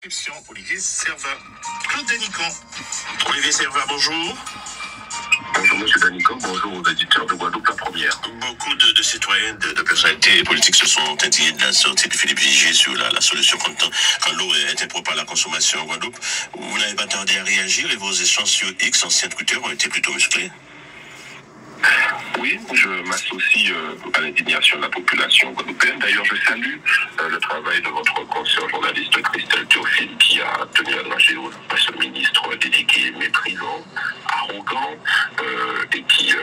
Olivier Servat. Claude Danican. Olivier Servat, bonjour. Bonjour M. Danican, bonjour aux éditeurs de Guadeloupe la première. Beaucoup de citoyens, de personnalités politiques se sont indignés de la sortie de Philippe Vigier sur la solution quand l'eau est impropre à la consommation en Guadeloupe. Vous n'avez pas tardé à réagir et vos échanges sur X, anciens Twitter, ont été plutôt musclés. Oui, je m'associe à l'indignation de la population guadeloupéenne. D'ailleurs, je salue le travail de votre consoeur journaliste Christelle Théophile qui a tenu à lâcher ce ministre délégué méprisant, arrogant et qui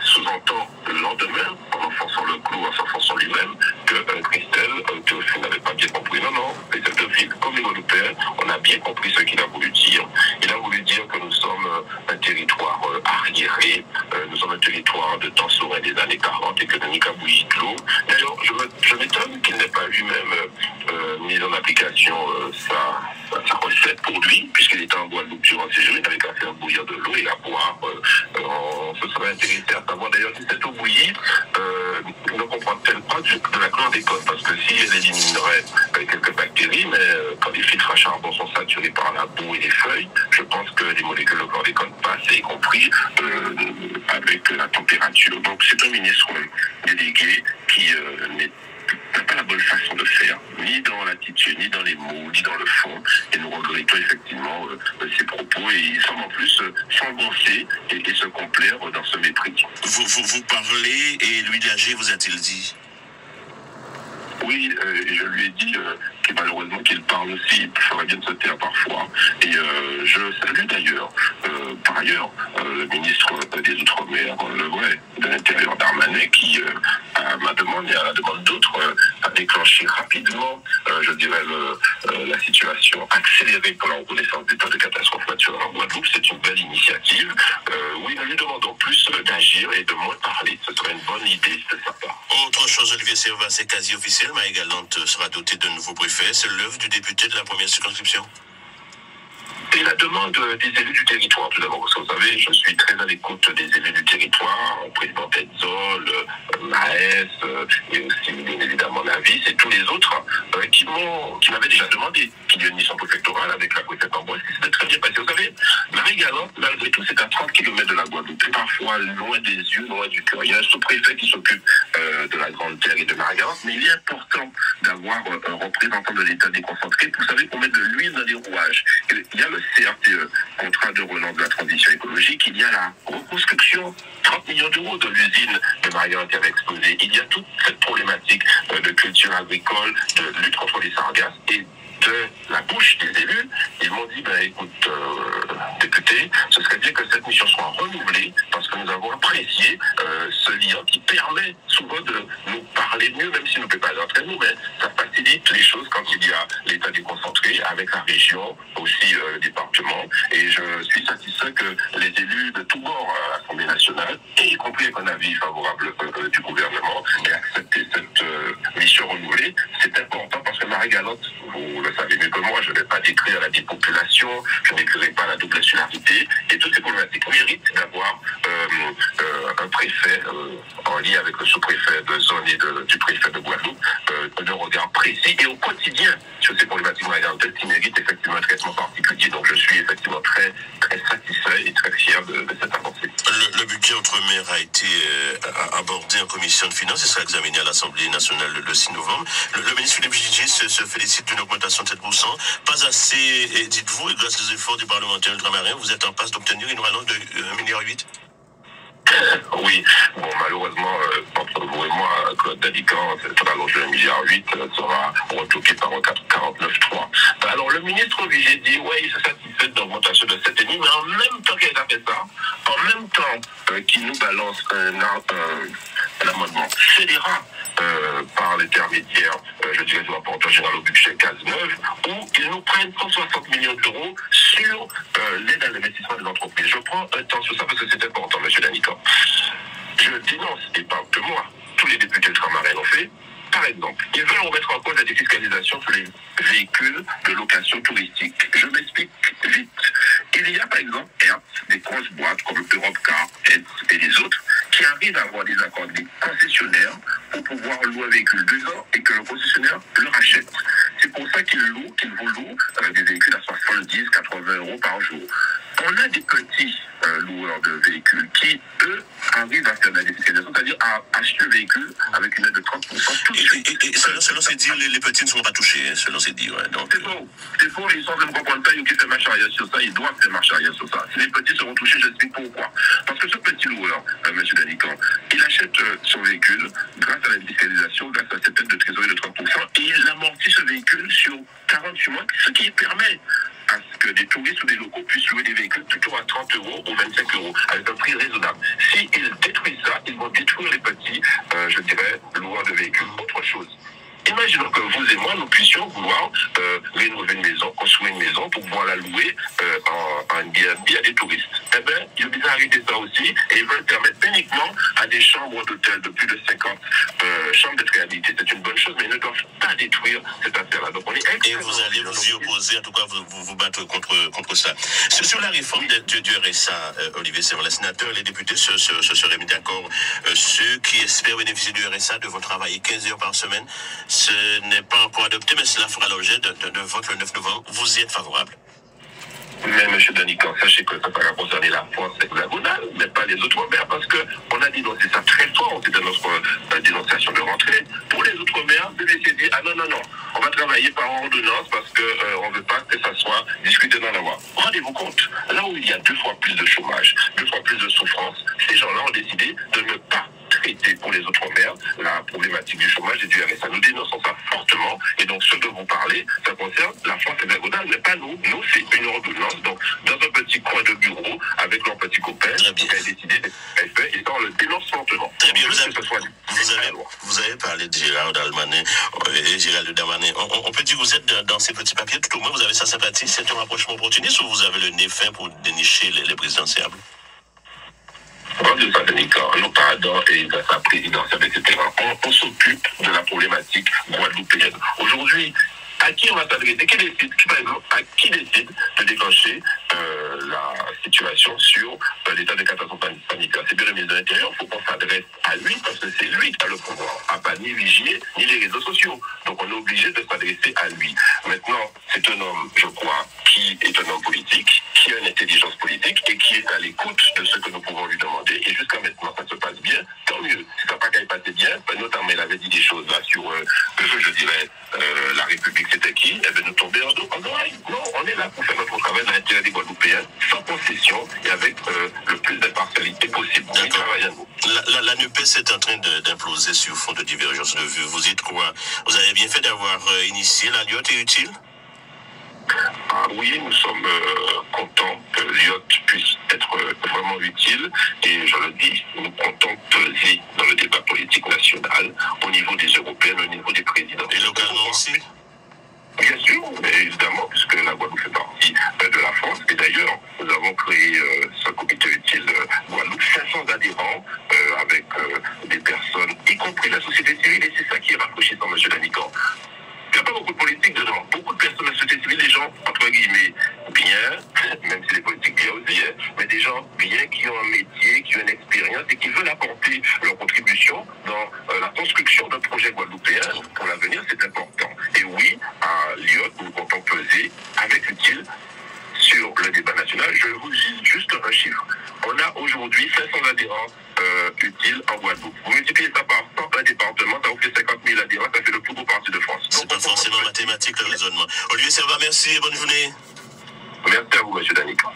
sous-entend le lendemain, en enfonçant le clou, en s'enfonçant lui-même, que Christelle Théophile n'avait pas bien compris. Non, Christelle Théophile, comme les Guadeloupéens, on a bien compris ce qu'il a voulu dire. Il a voulu dire que nous sommes un territoire arriéré, nous sommes un territoire de temps serein des années 40 et que nous n'y qu'à bouillir de l'eau. D'ailleurs, je m'étonne qu'il n'ait pas lui-même mis en application sa recette pour lui, puisqu'il était en Guadeloupe durant ses jours, il n'avait qu'à faire bouillir de l'eau et la boire. On se serait intéressé à savoir d'ailleurs si cette eau bouillie ne comprend-elle pas de la chlordécone, parce que si elle éliminerait quelques bactéries, mais quand les filtres à charbon sont saturés par la boue et les feuilles, je pense que les molécules de chlordécone passent, y compris avec la température. Donc c'est un ministre délégué qui n'a pas la bonne façon de faire, ni dans l'attitude, ni dans les mots, ni dans le fond. Et nous regrettons effectivement ses propos et il semble en plus s'engoncer et se complaire dans ce mépris. Vous parlez et lui d'âgé vous a-t-il dit? Oui, je lui ai dit que malheureusement qu'il parle aussi, il ferait bien de se taire parfois. Et je salue d'ailleurs, par ailleurs, le ministre des Outre-mer, le vrai, de l'Intérieur Darmanin, qui, à ma demande et à la demande d'autres, a déclenché rapidement, je dirais, la situation accélérée pour la reconnaissance d'état de catastrophe naturelle en Guadeloupe. C'est une belle initiative. Oui, nous lui demandons plus d'agir et de moins parler. Ce serait une bonne idée de sa part. Autre chose, Olivier Servat, c'est quasi officiel. Marie-Galante sera dotée d'un nouveau préfet. C'est l'œuvre du député de la première circonscription. Et la demande des élus du territoire, tout d'abord, parce que vous savez, je suis très à l'écoute des élus du territoire, président Petzol, Maes, et aussi bien évidemment Navis, et tous les autres qui m'avaient déjà demandé qu'il y ait une mission préfectorale avec la préfète Amboise, qui s'était très bien passé. Vous savez, Marie-Galante, malgré tout, c'est à 30 km de la Guadeloupe, et parfois loin des yeux, loin du cœur. Il y a un sous-préfet qui s'occupe de la Grande Terre et de Marie-Galante, mais il est important d'avoir un représentant de l'État déconcentré, vous savez, pour mettre de l'huile dans les rouages. Il y a le CRTE, contrat de relance de la transition écologique, il y a la reconstruction, 30 millions d'euros de l'usine de Marie-Galante qui avait explosé. Il y a toute cette problématique de culture agricole, de lutte contre les sargasses et de la bouche des élus, ils m'ont dit, écoute, député, ce serait bien que cette mission soit renouvelée parce que nous avons apprécié ce lien qui permet souvent de nous parler mieux, même si nous ne pouvons pas aller entre nous, mais ça facilite les choses quand il y a l'État déconcentré avec la région, aussi le département. Et je suis satisfait que les élus de tous bords à l'Assemblée nationale, et y compris avec un avis favorable du gouvernement, aient accepté cette mission renouvelée. C'est important parce que Marie-Galante, vous le savez mieux que moi, je ne vais pas décrire la dépopulation, je n'écrirai pas la double insularité, et toutes ces problématiques méritent d'avoir un préfet en lien avec le sous-préfet de zone et du préfet de Guadeloupe, de regard précis et au quotidien sur ces problématiques qui méritent effectivement un traitement particulier. Donc je suis effectivement très, très satisfait et très fier de cette avancée. Le budget Outre-mer a été abordé en commission de finances et sera examiné à l'Assemblée nationale le 6 novembre. Le ministre Philippe Vigier se félicite d'une augmentation de 7%. Pas assez, dites-vous, et grâce aux efforts des parlementaires ultramarins, vous êtes en passe d'obtenir une relance de 1,8 milliard. Oui, bon, malheureusement, entre vous et moi, Claude Danican, cette rallonge de 1,8 milliard sera retoquée par 49.3. Alors, le ministre Vigier dit, oui, il se satisfait d'augmentation de 7,5, mais en même temps qu'il a fait ça, en même temps qu'il nous balance un amendement scélérat par l'intermédiaire, je dirais, du rapporteur général au budget Cazeneuve, où ils nous prennent 160 millions d'euros sur l'aide à l'investissement des entreprises. Je prends un temps sur ça parce que c'est important, M. Danican. Je dénonce, et pas que moi, tous les députés ultramarins l'ont fait. Par exemple, ils veulent remettre en cause la défiscalisation sur les véhicules de location touristique. Je m'explique vite. Il y a par exemple des grosses boîtes comme Europcar et les autres qui arrivent à avoir des accords des concessionnaires pour pouvoir louer un véhicule 2 ans et que le concessionnaire le rachète. C'est pour ça qu'ils vous louent 120 € par jour. On a des petits loueurs de véhicules qui, eux, arrivent à faire de la défiscalisation, c'est-à-dire à acheter le véhicule avec une aide de 30% tout de suite. Et selon ces dires, les petits ne seront pas touchés, hein, selon ces dires. Ouais, donc... C'est faux, ils sont en train de comprendre ça, ils ont fait marche arrière sur ça, ils doivent faire marche arrière sur ça. Si les petits seront touchés, j'explique pourquoi. Parce que ce petit loueur, M. Danican, il achète son véhicule grâce à la défiscalisation, grâce à cette aide de trésorerie de 30%, et il amortit ce véhicule sur 48 mois, ce qui permet à ce que des touristes ou des locaux puissent louer des véhicules plutôt à 30 € ou 25 € avec un prix raisonnable. S'ils détruisent ça, ils vont détruire les petits, je dirais, loueurs de véhicules. Autre chose. Imaginons que vous et moi, nous puissions vouloir rénover une maison, construire une maison pour pouvoir la louer en Airbnb à des touristes. Eh bien, ils ont déjà arrêté ça aussi et ils veulent permettre uniquement à des chambres d'hôtel de plus de 50 chambres d'être réhabilitées. C'est une bonne chose, mais ils ne doivent pas détruire cette affaire-là. Donc on est et vous allez vous y opposer, en tout cas vous battre contre ça. Sur la réforme du RSA, Olivier Servan, les sénateurs, les députés se seraient mis d'accord. Ceux qui espèrent bénéficier du RSA devront travailler 15 heures par semaine. Ce n'est pas encore adopté, mais cela fera l'objet de vote le 9 novembre. Vous y êtes favorable? Mais M. Danican, sachez que ça va concerner la France hexagonale, mais pas les Outre-mer, parce qu'on a dénoncé ça très fort, c'est dans notre dénonciation de rentrée. Pour les Outre-mer, le BC dit, ah non, on va travailler par ordonnance parce qu'on ne veut pas que ça soit discuté dans la loi. Rendez-vous compte, là où il y a 2 fois plus de chômage, 2 fois plus de souffrance, ces gens-là ont décidé de ne pas traiter pour les Outre-mer la problématique du chômage et du RSA. Nous dénonçons ça fortement, et donc ce dont vous parlez, ça concerne la France hexagonale, mais pas nous. Nous, c'est une ordonnance, donc dans un petit coin de bureau, avec leurs petits copains, qui a décidé d'être fait, et ça, on le dénonce fortement. Très bien, vous avez parlé de Gérald Darmanin et Gérald Darmanin. On peut dire que vous êtes dans ces petits papiers, tout au moins vous avez sa sympathie, c'est un rapprochement opportuniste, ou vous avez le nez fin pour dénicher les présidentiables? De sa nous pardon et de sa présidence, etc. On s'occupe de la problématique guadeloupéenne. Aujourd'hui, à qui on va s'adresser? À qui décide de déclencher la situation sur l'état de catastrophe sanitaire? C'est bien le ministre de l'Intérieur. Il faut qu'on s'adresse à lui parce que c'est lui qui a le pouvoir. À pas ni Vigier, ni les réseaux sociaux. Donc on est obligé de s'adresser à lui. Maintenant, c'est un homme, je crois, qui est un homme politique, qui a une intelligence politique et qui est à l'écoute de ce que nous pouvons lui demander. Et jusqu'à maintenant, ça se passe bien. Tant mieux. Si ça n'a pas qu'à y passer bien, notamment il avait dit des choses là sur, je dirais, la République, c'était qui? Eh bien, nous tomber en oreille. Non, on est là pour faire notre travail dans l'intérêt des Guadeloupéens, sans concession et avec le plus d'impartialité possible. La NUPES est en train d'imploser sur fond de divergence de vues. Vous y croyez? Vous avez bien fait d'avoir initié la LIOT est utile? Oui, nous sommes contents que l'IOT puisse être vraiment utile et je le dis, nous comptons peser dans le débat politique national au niveau des Européens, au niveau des présidents. Et localement aussi? Bien sûr, mais évidemment, puisque la Guadeloupe fait partie de la France. Et d'ailleurs, nous avons créé ce comité utile Guadeloupe, 500 adhérents avec des personnes, y compris la société civile, et c'est ça qui est rafraîchissant, M. Danican. Il n'y a pas beaucoup de politique dedans. Beaucoup de personnes de la société civile, des gens, entre guillemets, bien, même si les politiques bien aussi, hein, mais des gens bien qui ont un métier, qui ont une expérience et qui veulent apporter leur contribution dans la construction d'un projet guadeloupéen pour l'avenir, c'est important. Et oui, à Lyon, nous comptons peser avec utile sur le débat national. Je vous dis juste un chiffre. On a aujourd'hui 500 adhérents utiles en Guadeloupe. Vous multipliez ça par 100 départements, ça vous fait 50 000 adhérents, ça fait le plus beau parti de France. C'est pas forcément mathématique le raisonnement. Olivier Servan, merci et bonne journée. Merci à vous, M. Danican.